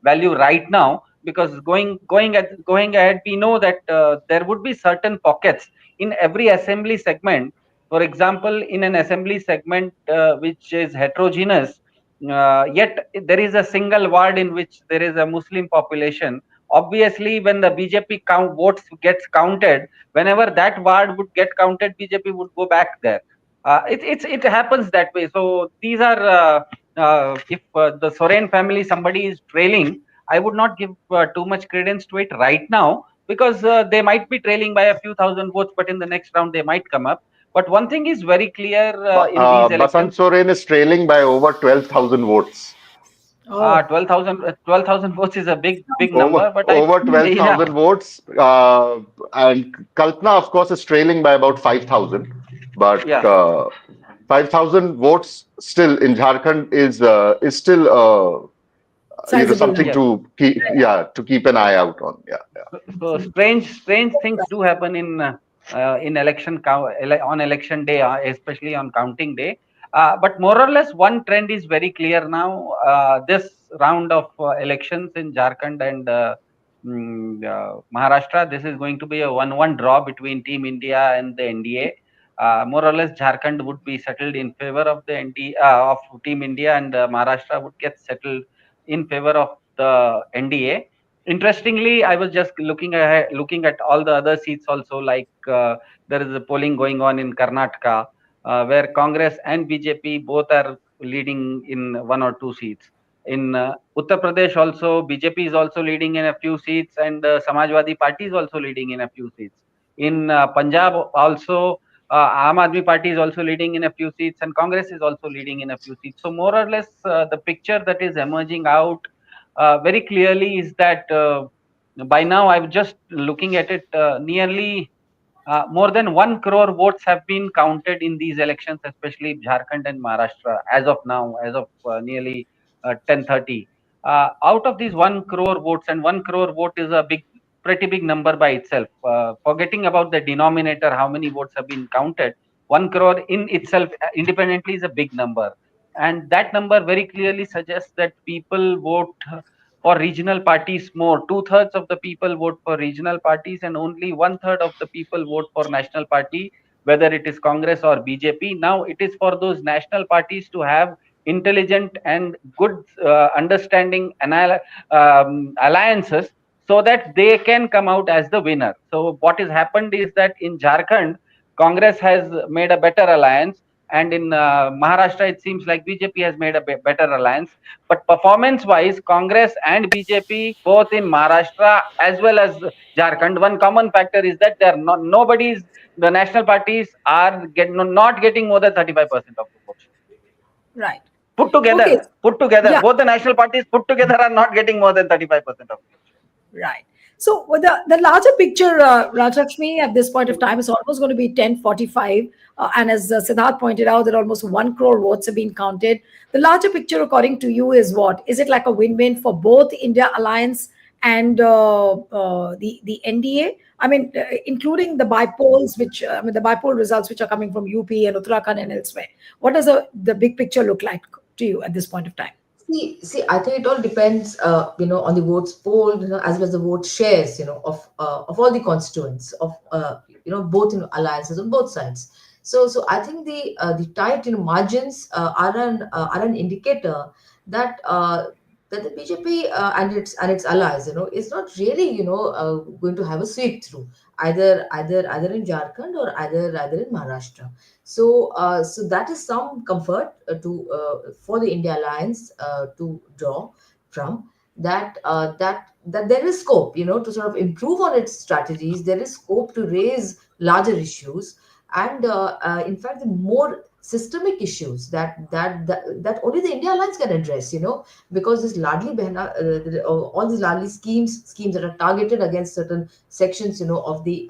value right now, because going ahead, we know that there would be certain pockets in every assembly segment. For example, in an assembly segment which is heterogeneous, yet there is a single ward in which there is a Muslim population. Obviously, when the BJP votes gets counted, whenever that ward would get counted, BJP would go back there. It happens that way. So these are if the Soren family, somebody is trailing, I would not give too much credence to it right now, because they might be trailing by a few thousand votes, but in the next round they might come up. But one thing is very clear in these Basant elections. Soren is trailing by over 12,000 votes. Oh, 12,000 votes is a big Over number, but I over feel, yeah, 12,000 votes, and Kalpana, of course, is trailing by about 5,000. But yeah. 5,000 votes still in Jharkhand is still sizable something number. Yes. to keep an eye out on. Yeah, yeah. So strange things do happen in in on election day, especially on counting day. But more or less, one trend is very clear now. This round of elections in Jharkhand and Maharashtra, this is going to be a 1-1 draw between Team India and the NDA. More or less, Jharkhand would be settled in favor of the of Team India, and Maharashtra would get settled in favor of the NDA. Interestingly, I was just looking at all the other seats also. Like there is a polling going on in Karnataka, where Congress and BJP both are leading in one or two seats. In Uttar Pradesh also, BJP is also leading in a few seats, and Samajwadi Party is also leading in a few seats. In Punjab also, Aam Aadmi Party is also leading in a few seats, and Congress is also leading in a few seats. So more or less, the picture that is emerging out very clearly is that by now, I'm just looking at it, nearly more than 1 crore votes have been counted in these elections, especially Jharkhand and Maharashtra, as of now, as of nearly 10:30. Out of these 1 crore votes, and 1 crore vote is a pretty big number by itself. Forgetting about the denominator, how many votes have been counted, 1 crore in itself independently is a big number. And that number very clearly suggests that people vote for regional parties more. Two-thirds of the people vote for regional parties, and only one-third of the people vote for national party, whether it is Congress or BJP. Now it is for those national parties to have intelligent and good understanding alliances, so that they can come out as the winner. So what has happened is that in Jharkhand, Congress has made a better alliance, and in Maharashtra, it seems like BJP has made a better alliance. But performance wise, Congress and BJP, both in Maharashtra as well as Jharkhand, one common factor is that they are not, the national parties are not getting more than 35% of the votes. Right. Put Okay. together, put together, Yeah. both the national parties put together are not getting more than 35% of the votes. Right. So with the larger picture, Rajlakshmi, at this point of time is almost going to be 10:45, and as Siddharth pointed out, that almost 1 crore votes have been counted. The larger picture, according to you, is what? Is it like a win-win for both India Alliance and the NDA? I mean, including the bypolls, which I mean, the bypoll results which are coming from UP and Uttarakhand and elsewhere. What does the big picture look like to you at this point of time? See, I think it all depends, on the votes polled, as well as the vote shares, of all the constituents of, both alliances on both sides. So I think the tight, margins are an indicator that that the BJP and its allies, is not really, going to have a sweep through either in Jharkhand or either in Maharashtra. So that is some comfort to for the India Alliance to draw from, that there is scope, to sort of improve on its strategies. There is scope to raise larger issues, and in fact, the more systemic issues that only the India Alliance can address, because this largely all these largely schemes that are targeted against certain sections, of the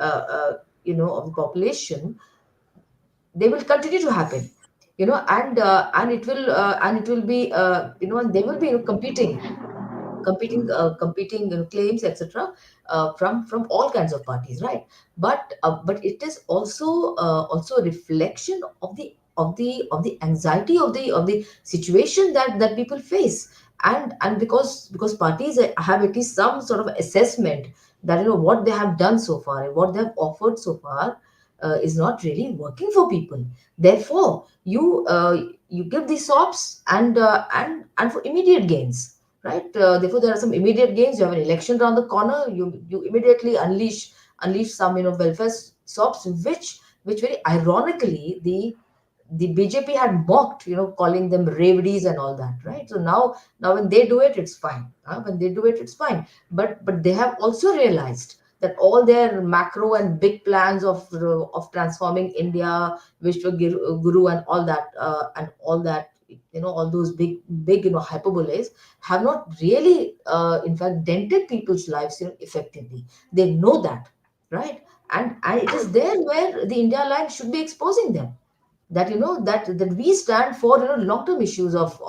population, they will continue to happen, and it will be, and they will be, competing claims, etc., from all kinds of parties, right? But it is also a reflection of the anxiety of the situation that people face, and because parties have at least some sort of assessment that, what they have done so far and what they have offered so far is not really working for people. Therefore, you give these sops, and for immediate gains, right? Therefore, there are some immediate gains. You have an election around the corner. You immediately unleash some, welfare sops, which very ironically the BJP had mocked, calling them ravidies and all that, right? So now when they do it, it's fine. When they do it, it's fine. But they have also realized that all their macro and big plans of transforming India, Vishwa Guru, and all that, all those big, hyperboles have not really, in fact, dented people's lives, effectively. They know that, right? And it is there where the India Alliance should be exposing them, that, that we stand for, long-term issues of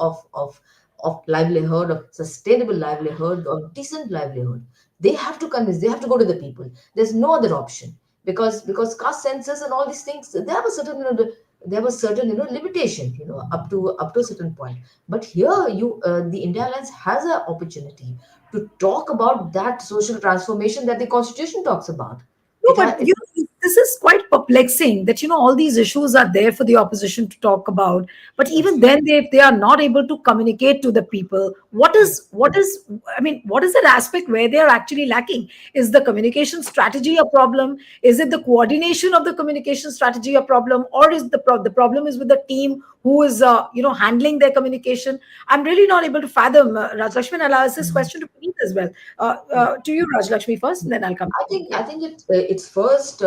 livelihood, of sustainable livelihood, of decent livelihood. They have to convince, they have to go to the people. There's no other option. because caste census and all these things, they have a certain, they have a certain, limitation, up to a certain point. But here, the India Alliance has an opportunity to talk about that social transformation that the constitution talks about. No, It but has. this is quite perplexing that all these issues are there for the opposition to talk about, but even Yes. then they are not able to communicate to the people. What is I mean, what is that aspect where they are actually lacking? Is the communication strategy a problem? Is it the coordination of the communication strategy a problem, or is the problem is with the team who is handling their communication? I'm really not able to fathom. Rajlakshmi, and I'll ask this question to Puneet as well. To you, Rajlakshmi, first, and then I'll come to I you. think Yeah. I think it first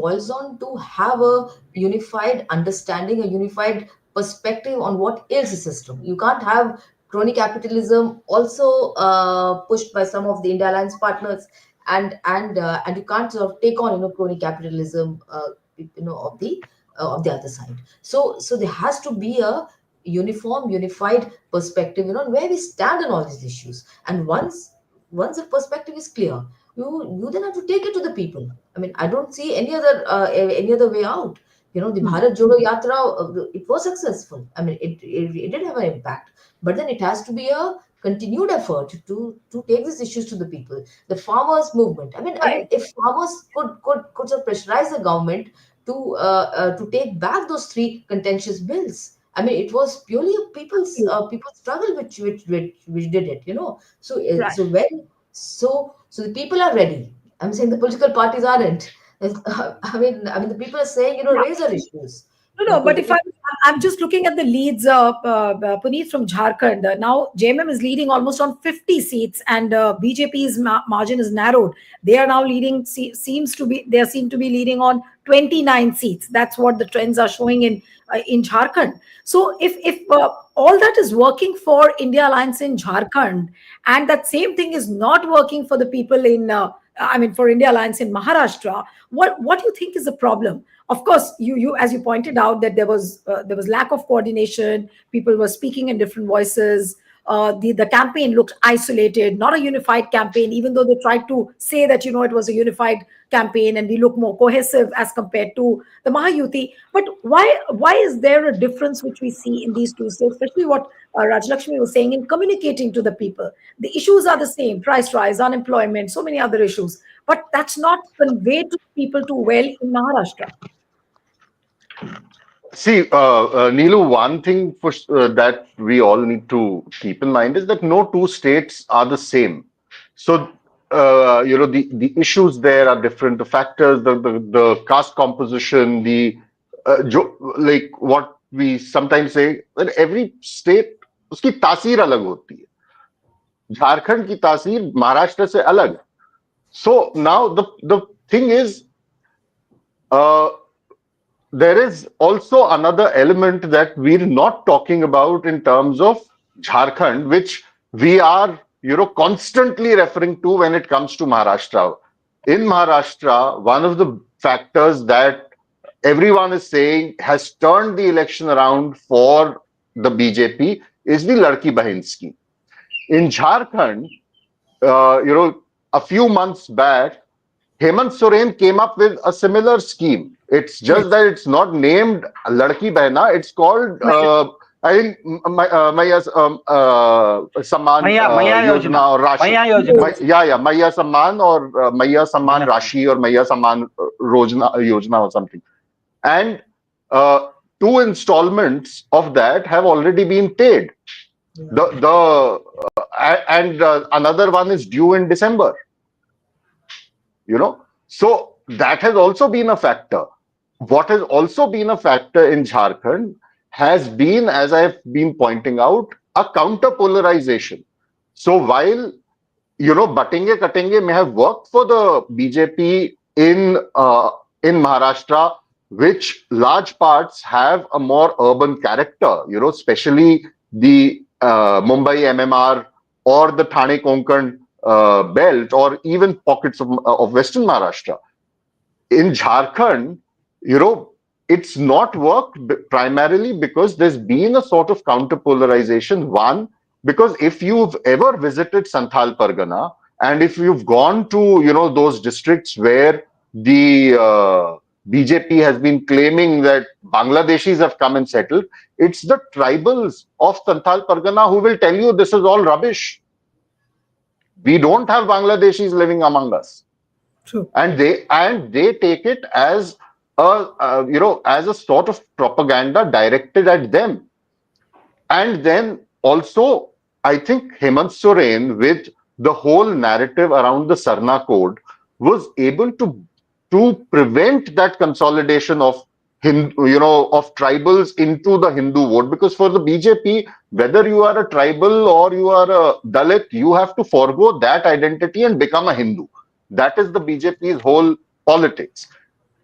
boils on to have a unified understanding, a unified perspective on what is the system. You can't have crony capitalism also pushed by some of the India Alliance partners, and you can't sort of take on crony capitalism of the other side. So there has to be a unified perspective, on where we stand on all these issues. And once the perspective is clear, you then have to take it to the people. I mean, I don't see any other way out. The Hmm. Bharat Jodo Yatra, it was successful. I mean, it did have an impact, but then it has to be a continued effort to take these issues to the people. The farmers movement. I mean, Right. if farmers could sort of pressurize the government to take back those three contentious bills. I mean, it was purely a people's struggle which did it. So Right. so the people are ready. I'm saying the political parties aren't. I mean, the people are saying, Yeah. raise our issues. No, no, but if Political. I'm just looking at the leads, Puneet from Jharkhand. Now, JMM is leading almost on 50 seats, and BJP's margin is narrowed. They are now leading. They seem to be leading on 29 seats. That's what the trends are showing in Jharkhand. So, if all that is working for India Alliance in Jharkhand, and that same thing is not working for the people for India Alliance in Maharashtra, what do you think is the problem? Of course, you as you pointed out that there was lack of coordination. People were speaking in different voices. The campaign looked isolated, not a unified campaign, even though they tried to say that it was a unified campaign and we look more cohesive as compared to the Mahayuti. But why is there a difference which we see in these two states, especially what Rajlakshmi was saying in communicating to the people? The issues are the same: price rise, unemployment, so many other issues, but that's not conveyed to people too well in Maharashtra. See, Neelu, one thing that we all need to keep in mind is that no two states are the same. So, the issues there are different. The factors, the caste composition, like what we sometimes say that every state उसकी तासीर अलग होती है. झारखंड की तासीर महाराष्ट्र से अलग. So now the thing is, uh, there is also another element that we're not talking about in terms of Jharkhand, which we are, constantly referring to when it comes to Maharashtra. In Maharashtra, one of the factors that everyone is saying has turned the election around for the BJP is the Ladki Bahin scheme. In Jharkhand, a few months back, Hemant Soren came up with a similar scheme. It's just Yes. that it's not named Ladki Behna. It's called, I think, Maya Samman Maya Yojana. Yojana or Rashi. Maya Yojana. Yeah, Maya Samman or Maya Samman Maya. Rashi or Maya Samman Yojana or something. And two installments of that have already been paid. Another one is due in December. So that has also been a factor. What has also been a factor in Jharkhand has been, as I've been pointing out, a counter polarization. So while Batenge Katenge may have worked for the BJP in Maharashtra, which large parts have a more urban character, especially the Mumbai MMR or the Thane Konkan belt, or even pockets of Western Maharashtra. In Jharkhand, it's not worked primarily because there's been a sort of counter polarization. One, because if you've ever visited Santhal Pargana and if you've gone to those districts where the BJP has been claiming that Bangladeshis have come and settled. It's the tribals of Santhal Pargana who will tell you this is all rubbish. We don't have Bangladeshis living among us, True. and they take it as as a sort of propaganda directed at them. And then also, I think Hemant Soren, with the whole narrative around the Sarna Code, was able to prevent that consolidation of of tribals into the Hindu vote. Because for the BJP, whether you are a tribal or you are a Dalit, you have to forego that identity and become a Hindu. That is the BJP's whole politics.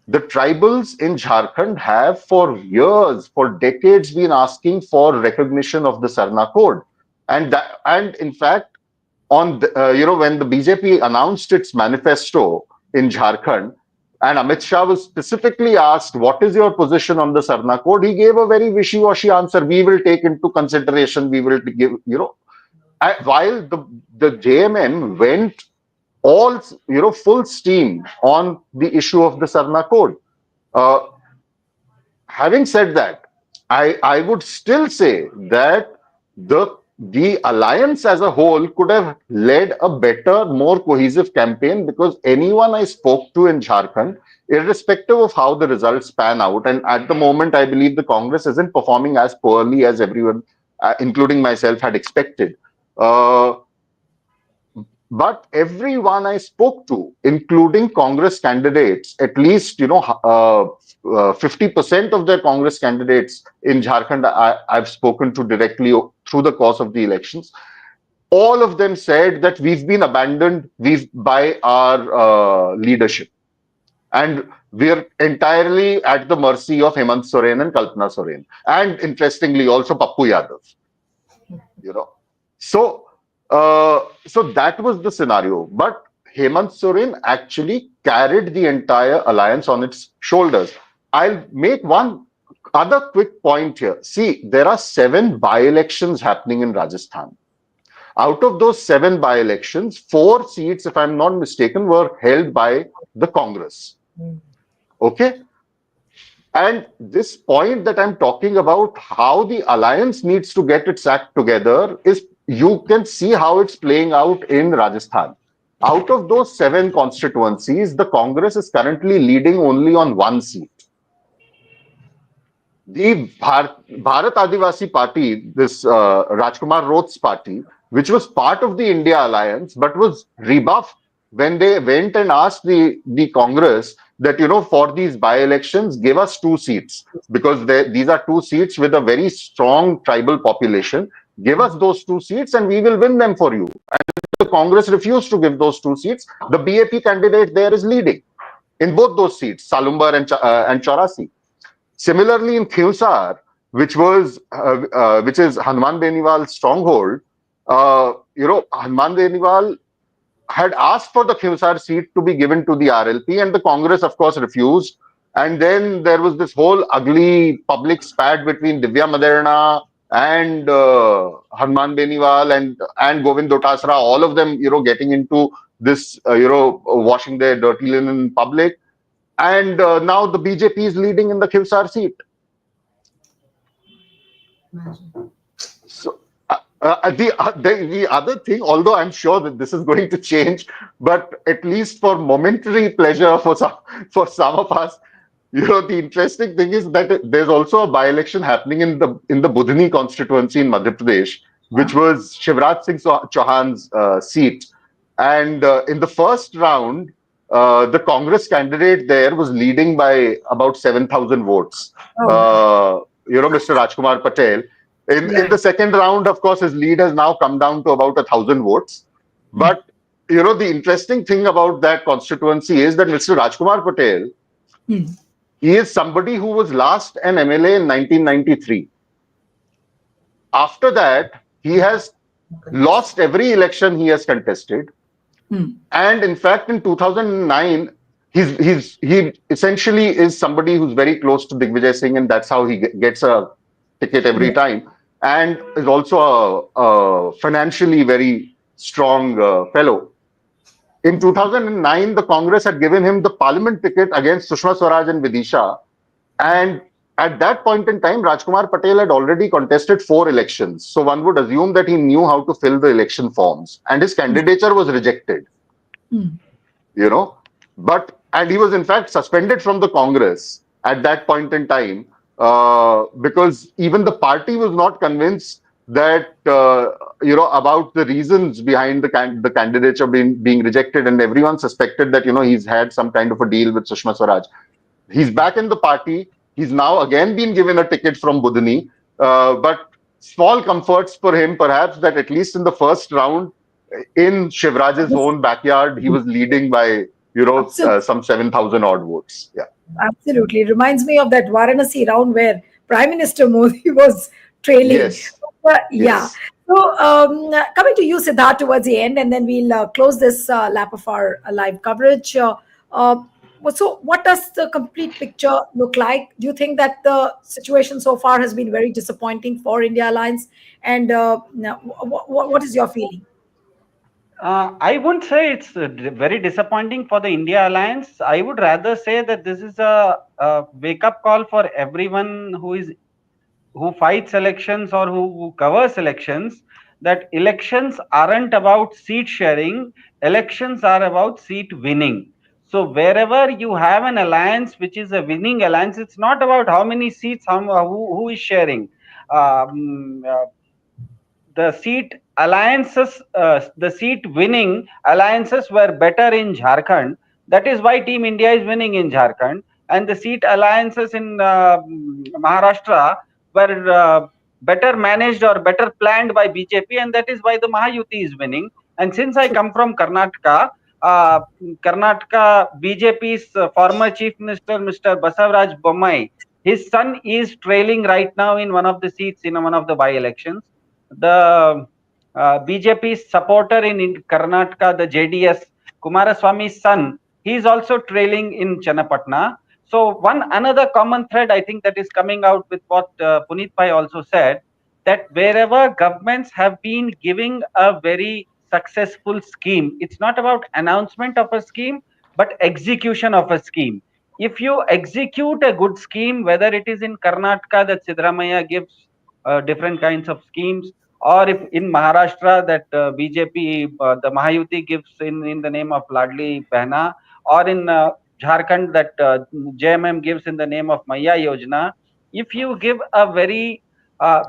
The tribals in Jharkhand have for years, for decades, been asking for recognition of the Sarna Code, and in fact, when the BJP announced its manifesto in Jharkhand, and Amit Shah was specifically asked, "What is your position on the Sarna Code?" He gave a very wishy-washy answer. We will take into consideration. We will give, while the JMM went all full steam on the issue of the Sarna Code. Uh, Having said that, I would still say that the alliance as a whole could have led a better, more cohesive campaign, because anyone I spoke to in Jharkhand, irrespective of how the results pan out, and at the moment I believe the Congress isn't performing as poorly as everyone, including myself, had expected. Uh, but everyone I spoke to, including Congress candidates, at least 50% of the Congress candidates in Jharkhand I've spoken to directly through the course of the elections, all of them said that we've been abandoned by our leadership, and we're entirely at the mercy of Hemant Soren and Kalpana Soren, and interestingly also Pappu Yadav. You know, so so that was the scenario. But Hemant Soren actually carried the entire alliance on its shoulders. I'll make one other quick point here. See, there are 7 by-elections happening in Rajasthan. Out of those 7 by-elections, 4 seats, if I'm not mistaken, were held by the Congress. Okay? And this point that I'm talking about, how the alliance needs to get its act together, is you can see how it's playing out in Rajasthan. Out of those 7 constituencies, the Congress is currently leading only on 1 seat. The Bharat Adivasi Party, this Rajkumar Roth's party, which was part of the India alliance but was rebuffed when they went and asked the Congress that, for these by-elections, give us 2 seats, because these are 2 seats with a very strong tribal population. Give us those 2 seats and we will win them for you. And the Congress refused to give those 2 seats. The BAP candidate there is leading in both those seats, Salumbar and Chaurasi. Similarly, in Khiusar, which is Hanuman Beniwal's stronghold, Hanuman Beniwal had asked for the Khiusar seat to be given to the RLP, and the Congress, of course, refused. And then there was this whole ugly public spat between Divya Maderna and Hanuman Beniwal and Govind Dotasra, all of them, getting into this, washing their dirty linen in public. And now the BJP is leading in the Khiusar seat. So the other thing, although I'm sure that this is going to change, but at least for momentary pleasure for some of us, the interesting thing is that there's also a by-election happening in the Budhni constituency in Madhya Pradesh, which was Shivraj Singh Chauhan's seat. And in the first round, the Congress candidate there was leading by about 7,000 votes. Mr. Rajkumar Patel. In the second round, of course, his lead has now come down to about 1,000 votes. But, the interesting thing about that constituency is that Mr. Rajkumar Patel, he is somebody who was last an MLA in 1993. After that, he has lost every election he has contested. And in fact, in 2009, he essentially is somebody who's very close to Digvijay Singh, and that's how he gets a ticket every time. And is also a financially very strong fellow. In 2009, the Congress had given him the parliament ticket against Sushma Swaraj and Vidisha. And at that point in time, Rajkumar Patel had already contested 4 elections. So one would assume that he knew how to fill the election forms. And his candidature was rejected, Mm. you know. And he was in fact suspended from the Congress at that point in time, because even the party was not convinced that, about the reasons behind the candidature being rejected, and everyone suspected that he's had some kind of a deal with Sushma Swaraj. He's back in the party. He's now again been given a ticket from Budni, but small comforts for him, perhaps, that at least in the first round, in Shivraj's own backyard, he was leading by Absolutely. some 7,000 odd votes. Yeah. Absolutely. It reminds me of that Varanasi round where Prime Minister Modi was trailing. Yes. Yeah. Yes. So, coming to you, Siddharth, towards the end, and then we'll close this lap of our live coverage. Uh, so, what does the complete picture look like? Do you think that the situation so far has been very disappointing for India Alliance? And now, what is your feeling? I wouldn't say it's very disappointing for the India Alliance. I would rather say that this is a wake-up call for everyone who fights elections or who covers elections, that elections aren't about seat sharing, elections are about seat winning. So wherever you have an alliance which is a winning alliance, it's not about how many seats, who is sharing. Um, uh, the seat alliances, the seat winning alliances were better in Jharkhand. That is why Team India is winning in Jharkhand. And the seat alliances in Maharashtra were better managed or better planned by BJP, and that is why the Mahayuti is winning. And since I come from Karnataka, uh, Karnataka BJP's former Chief Minister, Mr. Basavaraj Bommai, his son is trailing right now in one of the seats in one of the by-elections. The BJP supporter in Karnataka, the JDS, Kumaraswamy's son, he is also trailing in Channapatna. So one another common thread I think that is coming out with what Puneet Bhai also said, that wherever governments have been giving a very successful scheme, it's not about announcement of a scheme, but execution of a scheme. If you execute a good scheme, whether it is in Karnataka that Sidramaya gives different kinds of schemes, or if in Maharashtra that BJP, the Mahayuti gives in the name of Ladli Behna, or in Jharkhand that JMM gives in the name of Maya Yojana, if you give a very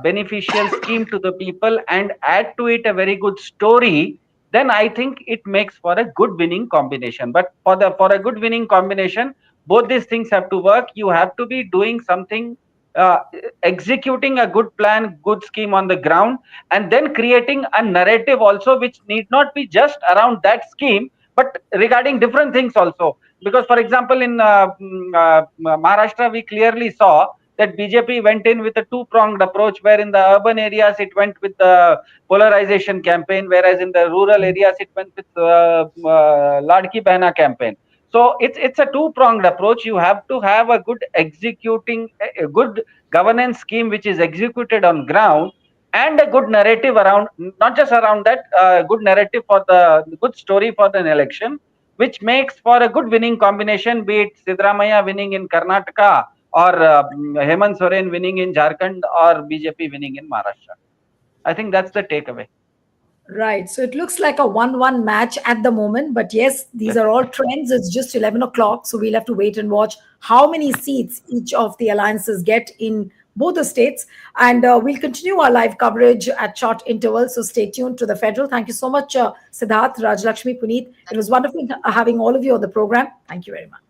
beneficial scheme to the people and add to it a very good story, then I think it makes for a good winning combination. But for a good winning combination, both these things have to work. You have to be doing something, uh, executing a good plan, good scheme on the ground, and then creating a narrative also, which need not be just around that scheme, but regarding different things also. Because, for example, in Maharashtra, we clearly saw that BJP went in with a two-pronged approach, where in the urban areas it went with the polarization campaign, whereas in the rural areas it went with Ladki Behna campaign. So it's a two-pronged approach. You have to have a good a good governance scheme which is executed on ground, and a good narrative around, not just around that, good narrative for the good story for the election, which makes for a good winning combination, be it Sidramaya winning in Karnataka, or Hemant Soren winning in Jharkhand, or BJP winning in Maharashtra. I think that's the takeaway. Right. So it looks like a 1-1 match at the moment. But yes, these Yes. are all trends. It's just 11 o'clock. So we'll have to wait and watch how many seats each of the alliances get in both the states. And we'll continue our live coverage at short intervals. So stay tuned to the Federal. Thank you so much, Siddharth, Rajlakshmi, Puneet. It was wonderful having all of you on the program. Thank you very much.